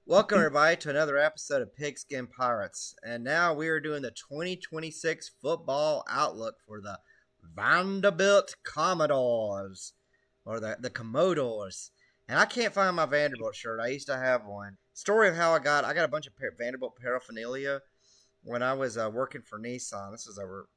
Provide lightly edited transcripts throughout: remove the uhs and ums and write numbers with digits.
Welcome, everybody, to another episode of Pigskin Pirates. And now we are doing the 2026 football outlook for the Vanderbilt Commodores, or the Commodores. And I can't find my Vanderbilt shirt. I used to have one. Story of how I got a bunch of Vanderbilt paraphernalia when I was working for Nissan. This was over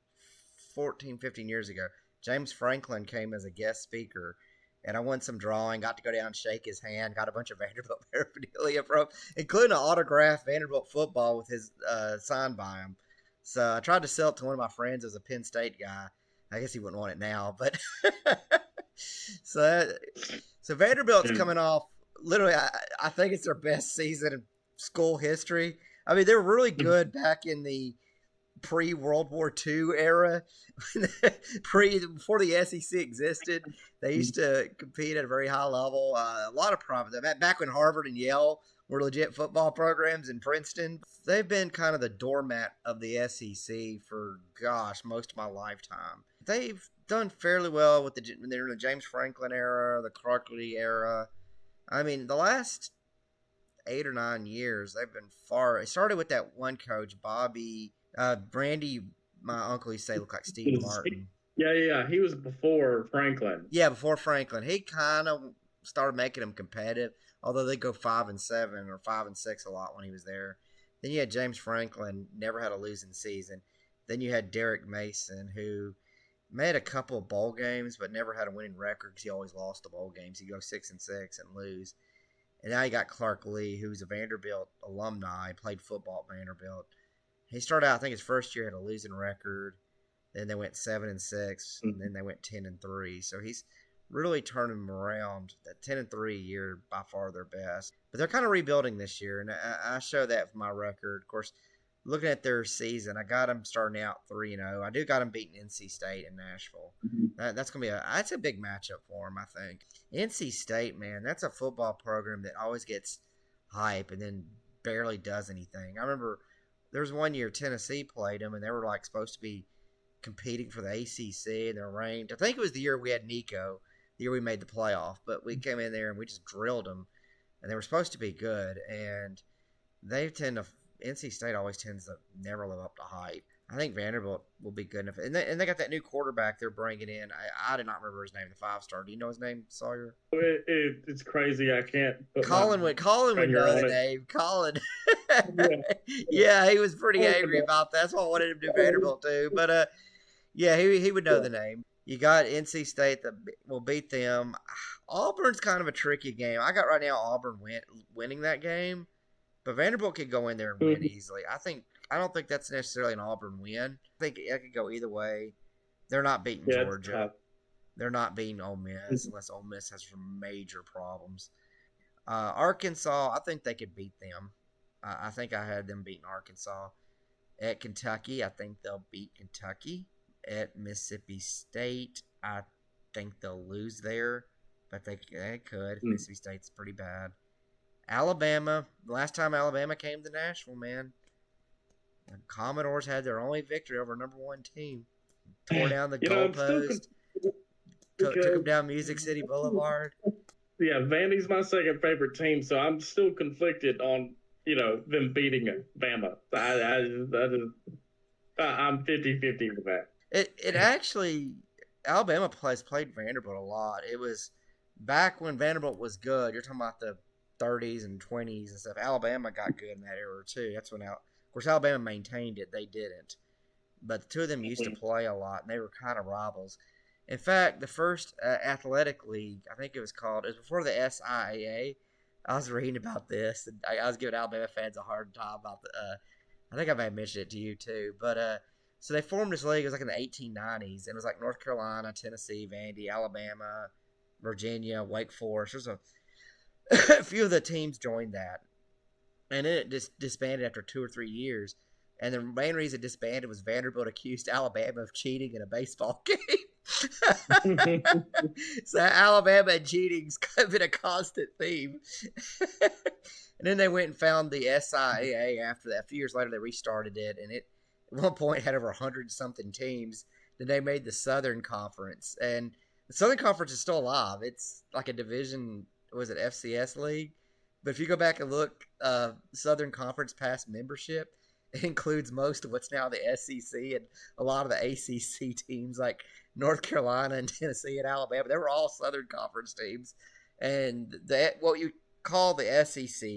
14, 15 years ago. James Franklin came as a guest speaker, and I won some drawing, got to go down and shake his hand, got a bunch of Vanderbilt paraphernalia from, including an autographed Vanderbilt football with his signed by him. So I tried to sell it to one of my friends as a Penn State guy. I guess he wouldn't want it now, but so Vanderbilt's coming off. Literally, I think it's their best season in school history. I mean, they were really good back in the pre-World War II era, before the SEC existed. They used to compete at a very high level. A lot of problems. Back when Harvard and Yale were legit football programs in Princeton, they've been kind of the doormat of the SEC for, most of my lifetime. They've done fairly well with they're in the James Franklin era, the Clark Lee era. I mean, the last 8 or 9 years, they've been far. It started with that one coach, Bobby Brandy. My uncle used to say looked like Steve Martin. Yeah. He was before Franklin. Yeah, before Franklin. He kind of started making them competitive, although they go 5-7 or 5-6 a lot when he was there. Then you had James Franklin, never had a losing season. Then you had Derek Mason, who made a couple of bowl games, but never had a winning record because he always lost the bowl games. He'd go 6-6 and lose. And now you got Clark Lee, who's a Vanderbilt alumni, played football at Vanderbilt. He started out, I think his first year had a losing record. Then they went 7-6, and then they went 10-3. So he's really turning them around. That 10-3 year, by far their best. But they're kind of rebuilding this year, and I show that with my record. Of course, looking at their season, I got them starting out 3-0. I do got them beating NC State in Nashville. That's gonna be that's a big matchup for them, I think. NC State, man, that's a football program that always gets hype and then barely does anything. I remember there was one year Tennessee played them, and they were like supposed to be competing for the ACC, and they're ranked. I think it was the year we had Nico, the year we made the playoff, but we came in there and we just drilled them, and they were supposed to be good, and they tend to. NC State always tends to never live up to hype. I think Vanderbilt will be good enough. And they got that new quarterback they're bringing in. I did not remember his name, the 5-star. Do you know his name, Sawyer? It's crazy. I can't. Colin would know the name. Colin. Yeah, he was pretty angry about that. That's why I wanted him to do Vanderbilt too. But, yeah, he would know the name. You got NC State that will beat them. Auburn's kind of a tricky game. I got right now Auburn winning that game. But Vanderbilt could go in there and win easily. I don't think that's necessarily an Auburn win. I think it could go either way. They're not beating Georgia. They're not beating Ole Miss unless Ole Miss has some major problems. Arkansas, I think they could beat them. I think I had them beating Arkansas. At Kentucky, I think they'll beat Kentucky. At Mississippi State, I think they'll lose there. But they could. Mississippi State's pretty bad. Alabama, the last time Alabama came to Nashville, man, the Commodores had their only victory over number one team. Tore down the goalpost, took them down Music City Boulevard. Yeah, Vandy's my second favorite team, so I'm still conflicted on, them beating Bama. I'm 50-50 with that. It actually, Alabama played Vanderbilt a lot. It was back when Vanderbilt was good. You're talking about the 30s and 20s and stuff. Alabama got good in that era too. That's when, of course, Alabama maintained it. They didn't, but the two of them used to play a lot, and they were kind of rivals. In fact, the first athletic league, I think it was before the SIAA. I was reading about this, and I was giving Alabama fans a hard time about I think I may have mentioned it to you too, but so they formed this league. It was like in the 1890s, and it was like North Carolina, Tennessee, Vandy, Alabama, Virginia, Wake Forest. There's a few of the teams joined that, and then it just disbanded after 2 or 3 years. And the main reason it disbanded was Vanderbilt accused Alabama of cheating in a baseball game. So Alabama and cheating's been a constant theme. And then they went and found the SIAA after that. A few years later, they restarted it, and it at one point had over 100-something teams. Then they made the Southern Conference, and the Southern Conference is still alive. It's like a division. Was it FCS league? But if you go back and look, Southern Conference past membership, it includes most of what's now the SEC and a lot of the ACC teams like North Carolina and Tennessee and Alabama. They were all Southern Conference teams, and what you call the SEC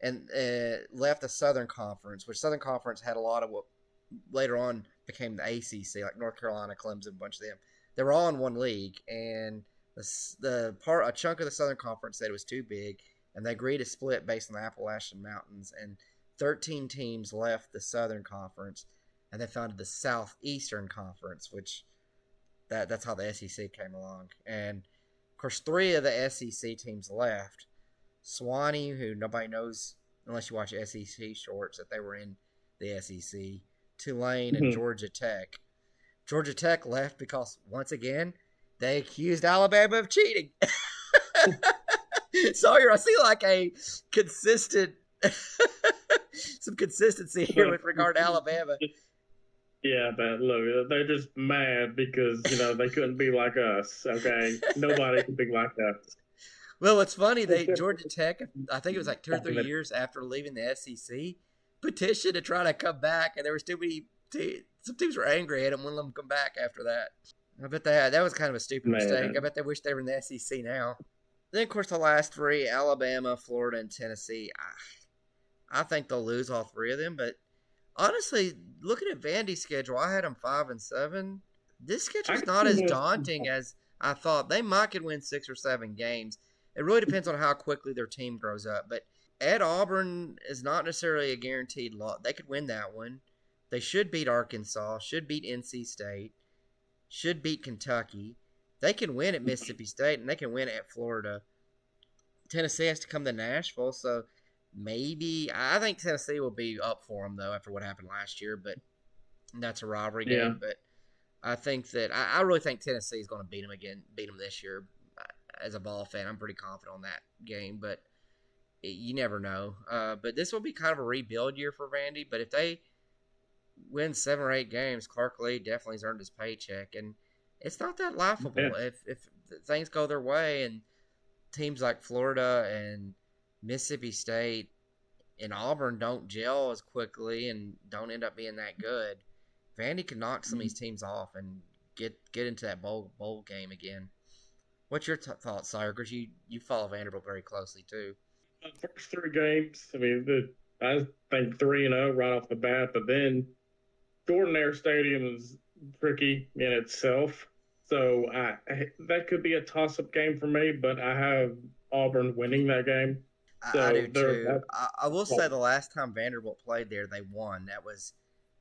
and left the Southern Conference, which Southern Conference had a lot of what later on became the ACC, like North Carolina, Clemson, a bunch of them. They were all in one league, and a chunk of the Southern Conference said it was too big, and they agreed to split based on the Appalachian Mountains. And 13 teams left the Southern Conference, and they founded the Southeastern Conference, which that's how the SEC came along. And of course, 3 of the SEC teams left. Swanee, who nobody knows unless you watch SEC shorts that they were in the SEC. Tulane and Georgia Tech. Georgia Tech left because, once again, they accused Alabama of cheating. Sawyer, I see like a consistent, some consistency here with regard to Alabama. Yeah, but look, they're just mad because, they couldn't be like us, okay? Nobody can be like us. Well, it's funny. Georgia Tech, I think it was like 2 or 3 years after leaving the SEC, petitioned to try to come back, and there was too many some teams were angry at them, wouldn't let them come back after that. I bet that was kind of a stupid mistake. I bet they wish they were in the SEC now. Then, of course, the last 3, Alabama, Florida, and Tennessee. I think they'll lose all 3 of them, but honestly, looking at Vandy's schedule, I had them 5-7. This schedule's not as daunting as I thought. They might could win 6 or 7 games. It really depends on how quickly their team grows up. But at Auburn is not necessarily a guaranteed loss. They could win that one. They should beat Arkansas, should beat NC State, should beat Kentucky. They can win at Mississippi State, and they can win at Florida. Tennessee has to come to Nashville, so maybe – I think Tennessee will be up for them, though, after what happened last year. But that's a rivalry game. But I think that – I really think Tennessee is going to beat them this year. As a ball fan, I'm pretty confident on that game, but you never know. But this will be kind of a rebuild year for Vandy. But if they win 7 or 8 games, Clark Lee definitely has earned his paycheck, and it's not that laughable if things go their way and teams like Florida and Mississippi State and Auburn don't gel as quickly and don't end up being that good. Vandy can knock some of these teams off and get into that bowl game again. What's your thoughts, Sawyer? Because you follow Vanderbilt very closely, too. First 3 games, I think 3-0 right off the bat, but then Jordan-Hare Stadium is tricky in itself. So that could be a toss-up game for me, but I have Auburn winning that game. So I do, too. I will say the last time Vanderbilt played there, they won. That was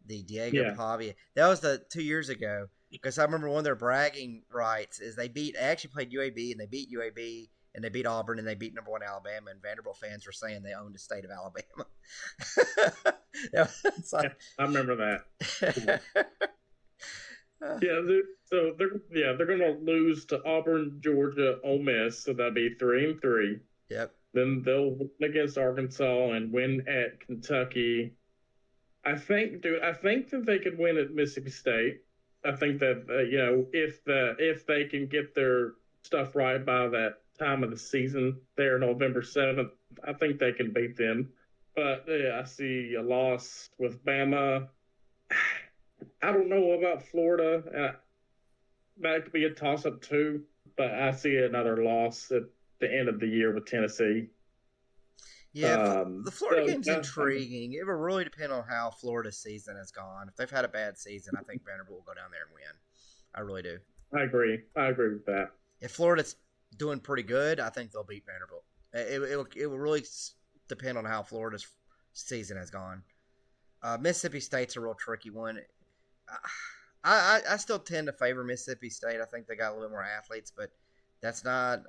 the Diego Pavia. That was 2 years ago. Because I remember one of their bragging rights is they actually played UAB, and they beat UAB, and they beat Auburn, and they beat number 1 Alabama, and Vanderbilt fans were saying they owned the state of Alabama. I remember that. So they're going to lose to Auburn, Georgia, Ole Miss, so that'll be 3-3. Yep. Then they'll win against Arkansas and win at Kentucky. I think that they could win at Mississippi State. I think that if they can get their stuff right by that time of the season, there November 7th, I think they can beat them. But I see a loss with Bama. I don't know about Florida. That could be a toss-up too. But I see another loss at the end of the year with Tennessee. Yeah, the Florida game's intriguing. It will really depend on how Florida's season has gone. If they've had a bad season, I think Vanderbilt will go down there and win. I really do. I agree with that. If Florida's doing pretty good, I think they'll beat Vanderbilt. It will really depend on how Florida's season has gone. Mississippi State's a real tricky one. I still tend to favor Mississippi State. I think they got a little more athletes, but that's not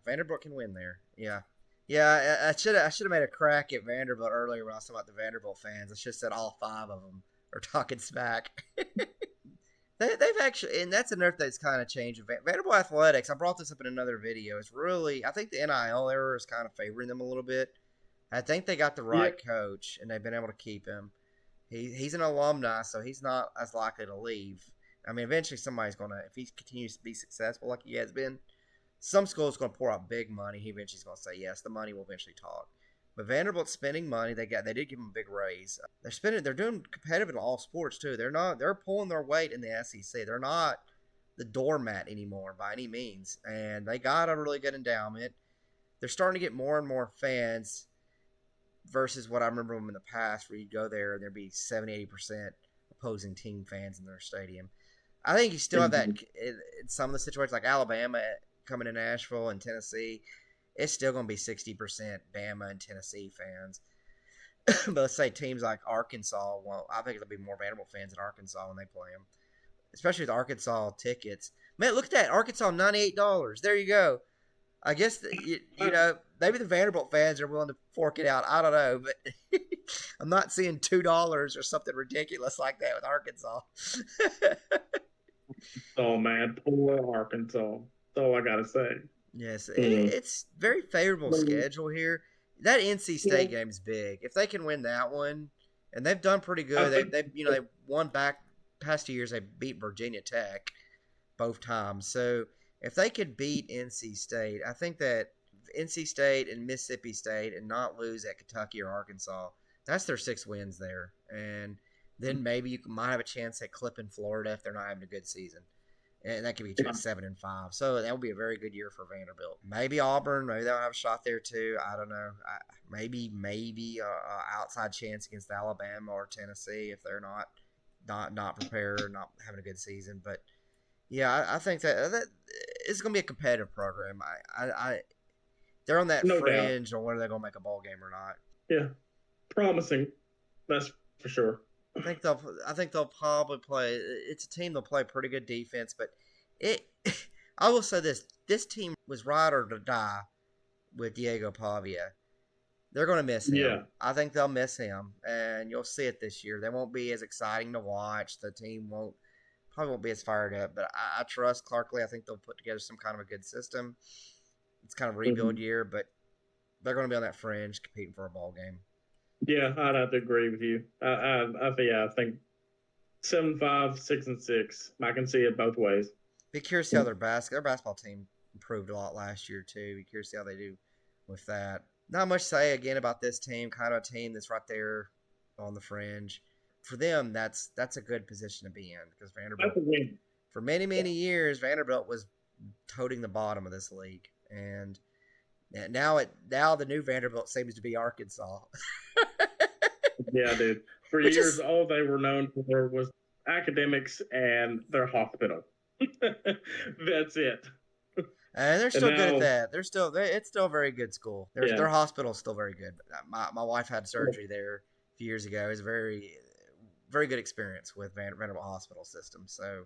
Vanderbilt can win there. Yeah, I should have made a crack at Vanderbilt earlier when I was talking about the Vanderbilt fans. I should have said all 5 of them are talking smack. They've actually, and that's another thing that's kind of changed. Vanderbilt athletics, I brought this up in another video. It's really, I think the NIL era is kind of favoring them a little bit. I think they got the right coach, and they've been able to keep him. He's an alumni, so he's not as likely to leave. I mean, eventually somebody's going to, if he continues to be successful like he has been, some school's going to pour out big money. He eventually's going to say yes. The money will eventually talk. But Vanderbilt's spending money. They did give him a big raise. They're spending. They're doing competitive in all sports too. They're pulling their weight in the SEC. They're not the doormat anymore by any means. And they got a really good endowment. They're starting to get more and more fans versus what I remember them in the past, where you'd go there and there'd be 70-80% opposing team fans in their stadium. I think you still have that in some of the situations, like Alabama coming to Nashville and Tennessee. It's still going to be 60% Bama and Tennessee fans. But let's say teams like Arkansas, well, I think there'll be more Vanderbilt fans in Arkansas when they play them, especially with Arkansas tickets. Man, look at that. Arkansas, $98. There you go. I guess, maybe the Vanderbilt fans are willing to fork it out. I don't know, but I'm not seeing $2 or something ridiculous like that with Arkansas. Oh, man. Poor Arkansas. That's all I got to say. Yes, it's very favorable schedule here. That NC State game is big. If they can win that one, and they've done pretty good. They won back past 2 years. They beat Virginia Tech both times. So if they could beat NC State, I think that NC State and Mississippi State and not lose at Kentucky or Arkansas, that's their 6 wins there. And then maybe you might have a chance at clipping Florida if they're not having a good season. And that could be 7-5. So that would be a very good year for Vanderbilt. Maybe Auburn, maybe they'll have a shot there too. I don't know. Maybe a outside chance against Alabama or Tennessee if they're not prepared, not having a good season. But yeah, I think that it's going to be a competitive program. They're on that fringe on whether they're going to make a bowl game or not. Yeah, promising. That's for sure. I think they'll probably play. It's a team they'll play pretty good defense, but I will say this team was ride or die with Diego Pavia. They're going to miss him. Yeah. I think they'll miss him, and you'll see it this year. They won't be as exciting to watch. The team probably won't be as fired up, but I trust Clarkley. I think they'll put together some kind of a good system. It's kind of a rebuild year, but they're going to be on that fringe competing for a ball game. Yeah, I'd have to agree with you. I think 7-5, 6-6. I can see it both ways. Be curious to see how their basketball team improved a lot last year too. Be curious to see how they do with that. Not much to say again about this team. Kind of a team that's right there on the fringe. For them, that's a good position to be in because Vanderbilt, for many years, Vanderbilt was toting the bottom of this league, and now the new Vanderbilt seems to be Arkansas. Yeah, dude. For years, all they were known for was academics and their hospital. That's it. And they're still good at that. It's still a very good school. Their hospital's still very good. My wife had surgery there a few years ago. It was a very, very good experience with Vanderbilt hospital system. So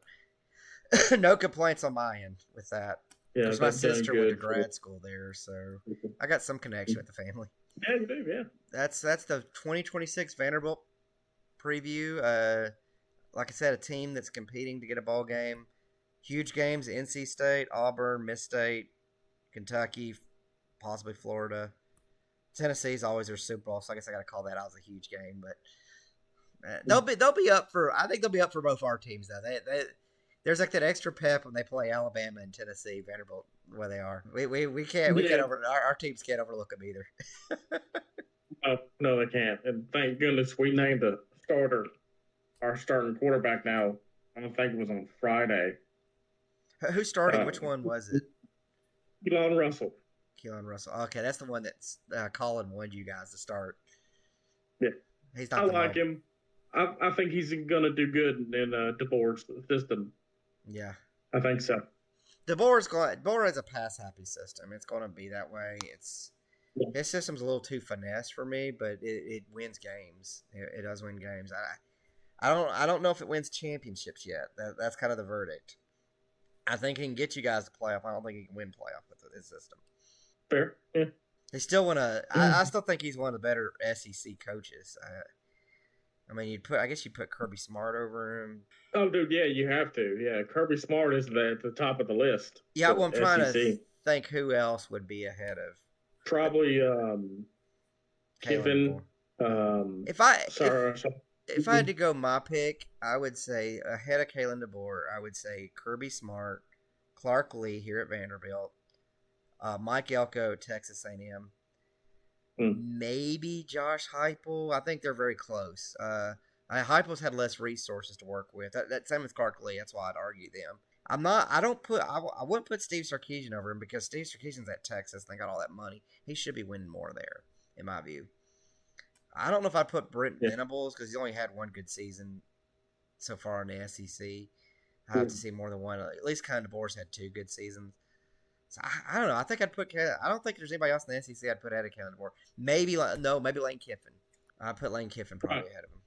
no complaints on my end with that. Yeah, my sister went to grad school there, so I got some connection with the family. Yeah, you do, yeah. That's the 2026 Vanderbilt preview. Like I said, a team that's competing to get a bowl game. Huge games: NC State, Auburn, Miss State, Kentucky, possibly Florida. Tennessee's always their Super Bowl, so I guess I got to call that out as a huge game. But they'll be up for. I think they'll be up for both our teams though. There's like that extra pep when they play Alabama and Tennessee, Vanderbilt, where they are. We can't our teams can't overlook them either. No, they can't. And thank goodness we named our starting quarterback now. I don't think it was on Friday. Who's starting? Which one was it? Keelan Russell. Okay, that's the one that's Colin wanted you guys to start. Yeah, I like him. I think he's going to do good in DeBoer's system. Yeah, I think so. DeBoer has a pass-happy system. It's going to be that way. His system's a little too finesse for me, but it wins games. It does win games. I don't know if it wins championships yet. That's kind of the verdict. I think he can get you guys to playoff. I don't think he can win playoff with his system. Fair. Yeah. He still want to. I still think he's one of the better SEC coaches. I mean, I guess you put Kirby Smart over him. Oh, dude, yeah, you have to. Yeah, Kirby Smart is at the top of the list. Yeah, well, I'm trying to think who else would be ahead of. Probably Kiffin. If I had to go my pick, I would say ahead of Kalen DeBoer, I would say Kirby Smart, Clark Lee here at Vanderbilt, Mike Elko at Texas A&M. Maybe Josh Heupel. I think they're very close. Heupel's had less resources to work with. That same with Clark Lee. That's why I'd argue them. I'm not. I don't put. I wouldn't put Steve Sarkisian over him because Steve Sarkisian's at Texas. And they got all that money. He should be winning more there, in my view. I don't know if I'd put Brent Venables because he's only had one good season so far in the SEC. I have to see more than one. At least Commodores had 2 good seasons. So I don't know. I think I'd put. I don't think there's anybody else in the SEC I'd put ahead of Commodore. Maybe Lane Kiffin. I put Lane Kiffin probably ahead of him.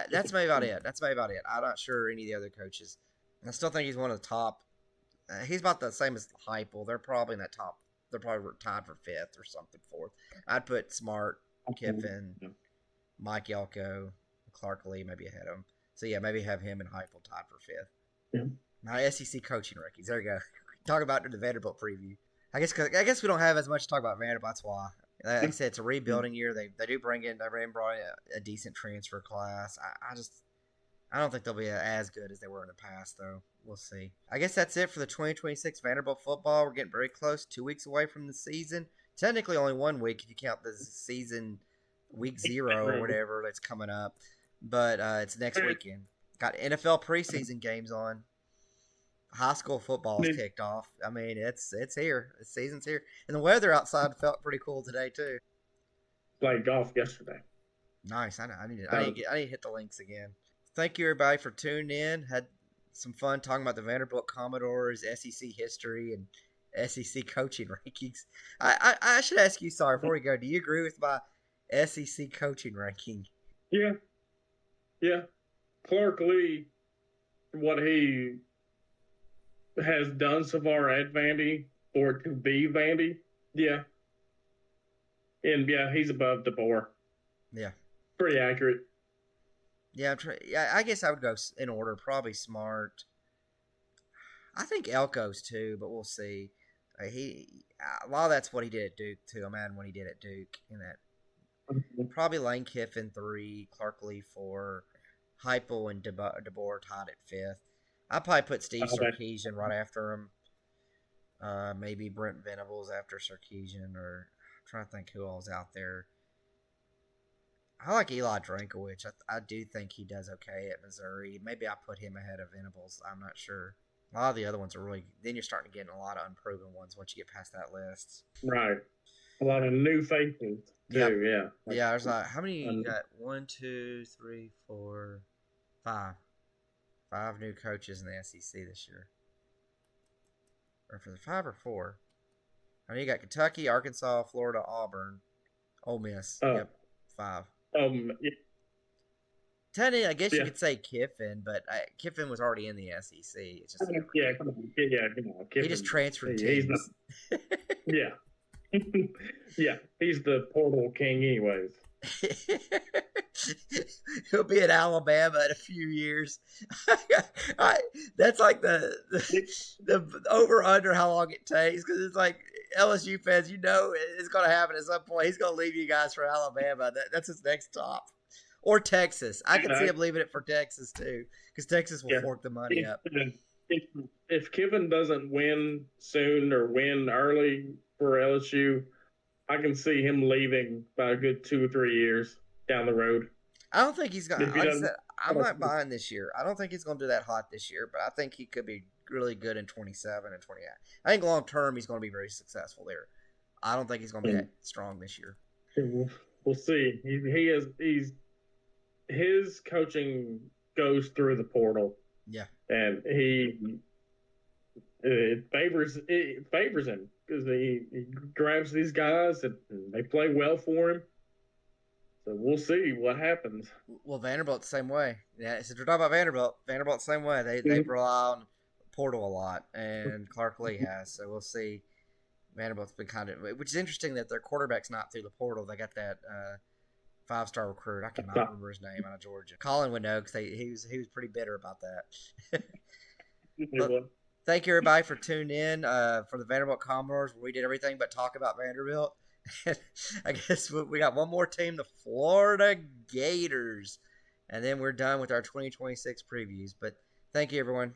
That's maybe about it. I'm not sure any of the other coaches. I still think he's one of the top. He's about the same as Heupel. They're probably in that top. They're probably tied for 5th or something, 4th. I'd put Smart, Kiffin, Mike Elko, Clark Lee maybe ahead of him. So yeah, maybe have him and Heupel tied for 5th. Yeah. Now SEC coaching rankings. There you go. Talk about the Vanderbilt preview. I guess we don't have as much to talk about Vanderbilt. That's why. Like I said, it's a rebuilding year. They brought in a decent transfer class. I don't think they'll be as good as they were in the past, though. We'll see. I guess that's it for the 2026 Vanderbilt football. We're getting very close. 2 weeks away from the season. Technically only 1 week if you count the season week 0 or whatever that's coming up. But it's next weekend. Got NFL preseason games on. High school football is kicked off. I mean, it's here. The season's here. And the weather outside felt pretty cool today, too. Played golf yesterday. Nice. I need to hit the links again. Thank you, everybody, for tuning in. Had some fun talking about the Vanderbilt Commodores, SEC history, and SEC coaching rankings. I should ask you, Sawyer, before we go, do you agree with my SEC coaching ranking? Yeah. Clark Lee, what he has done so far at Vandy, or to be Vandy, yeah. And, yeah, he's above DeBoer. Yeah. Pretty accurate. Yeah, I guess I would go in order. Probably Smart. I think Elko's too, but we'll see. A lot of that's what he did at Duke too. Imagine what he did at Duke in that. Probably Lane Kiffin 3, Clark Lee 4, Heupel and DeBoer tied at 5th. I'd probably put Steve Sarkisian right after him. Maybe Brent Venables after Sarkisian, or I'm trying to think who else out there. I like Eli Drinkwitz. I do think he does okay at Missouri. Maybe I put him ahead of Venables. I'm not sure. A lot of the other ones are really. Then you're starting to get a lot of unproven ones once you get past that list. Right. A lot of new faces too. Yeah. Yeah. There's like how many you got? 1, 2, 3, 4, 5. 5 new coaches in the SEC this year. Or for the 5 or 4. I mean, you got Kentucky, Arkansas, Florida, Auburn, Ole Miss. Yep, 5. Yeah. Technically, I guess you could say Kiffin, but Kiffin was already in the SEC. It's just come on. Kiffin, he just transferred teams. Yeah. Yeah, he's the portal king anyways. He'll be at Alabama in a few years. That's like the over-under how long it takes, because it's like LSU fans, it's going to happen at some point. He's going to leave you guys for Alabama. That's his next stop. Or Texas. I can see him leaving it for Texas, too, because Texas will fork the money up. If Kiffin doesn't win soon or win early for LSU, I can see him leaving by a good 2 or 3 years down the road. I don't think he's going to. Like I said, I'm not buying this year. I don't think he's going to do that hot this year, but I think he could be really good in 27 and 28. I think long term he's going to be very successful there. I don't think he's going to be that strong this year. We'll see. His coaching goes through the portal. Yeah, and it favors him because he grabs these guys and they play well for him. So we'll see what happens. Well, Vanderbilt the same way. Yeah, so we're talking about Vanderbilt. Vanderbilt the same way. They rely on portal a lot, and Clark Lee has. So we'll see. Vanderbilt's been kind of, which is interesting that their quarterback's not through the portal. They got that 5-star recruit. I cannot remember his name out of Georgia. Colin would know because he was pretty bitter about that. But, thank you everybody for tuning in for the Vanderbilt Commodores, where we did everything but talk about Vanderbilt. I guess we got one more team, the Florida Gators, and then we're done with our 2026 previews. But thank you, everyone.